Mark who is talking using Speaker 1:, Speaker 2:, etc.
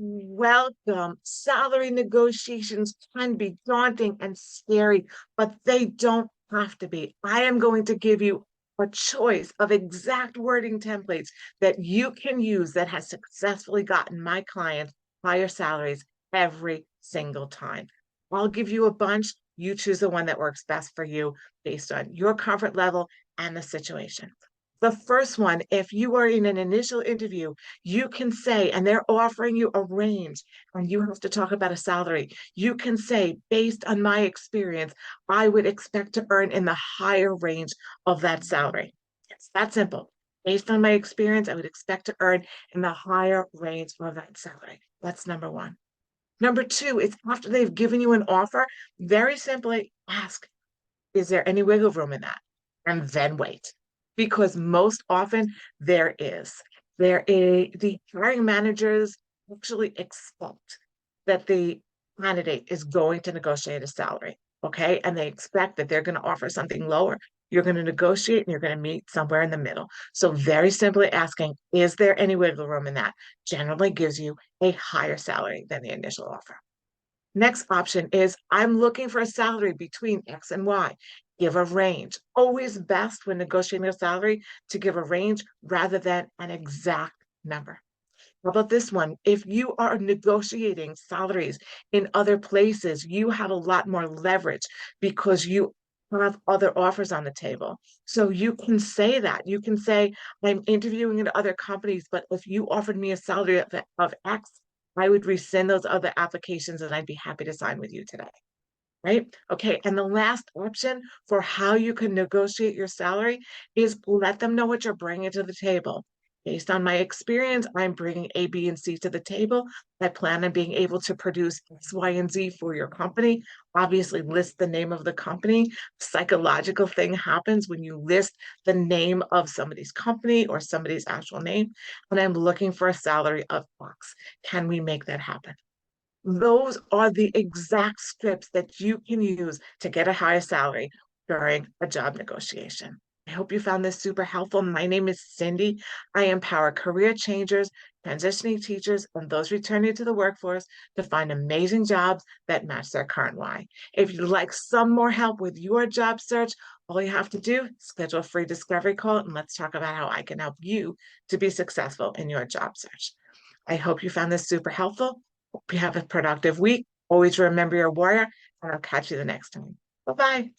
Speaker 1: Welcome. Salary negotiations can be daunting and scary, but they don't have to be. I am going to give you a choice of exact wording templates that you can use that has successfully gotten my clients higher salaries every single time. I'll give you a bunch. You choose the one that works best for you based on your comfort level and the situation. The first one, if you are in an initial interview, you can say, and they're offering you a range, and you have to talk about a salary. You can say, based on my experience, I would expect to earn in the higher range of that salary. It's that simple. Based on my experience, I would expect to earn in the higher range of that salary. That's number one. Number two, it's after they've given you an offer, very simply ask, is there any wiggle room in that? And then wait. Because most often there is. The hiring managers actually expect that the candidate is going to negotiate a salary. Okay. And they expect that they're going to offer something lower. You're going to negotiate and you're going to meet somewhere in the middle. So, very simply asking, is there any wiggle room in that? Generally gives you a higher salary than the initial offer. Next option is I'm looking for a salary between X and Y. Give a range. Always best when negotiating a salary to give a range rather than an exact number. How about this one? If you are negotiating salaries in other places, you have a lot more leverage because you have other offers on the table. So you can say that. You can say, I'm interviewing in other companies, but if you offered me a salary of X, I would rescind those other applications and I'd be happy to sign with you today. Right? Okay. And the last option for how you can negotiate your salary is let them know what you're bringing to the table. Based on my experience, I'm bringing A, B, and C to the table. I plan on being able to produce X, Y, and Z for your company. Obviously, list the name of the company. Psychological thing happens when you list the name of somebody's company or somebody's actual name. And I'm looking for a salary of X. Can we make that happen? Those are the exact scripts that you can use to get a higher salary during a job negotiation. I hope you found this super helpful. My name is Cindy. I empower career changers, transitioning teachers, and those returning to the workforce to find amazing jobs that match their current why. If you'd like some more help with your job search, all you have to do, schedule a free discovery call and let's talk about how I can help you to be successful in your job search. I hope you found this super helpful. Hope you have a productive week. Always remember your warrior, and I'll catch you the next time. Bye bye.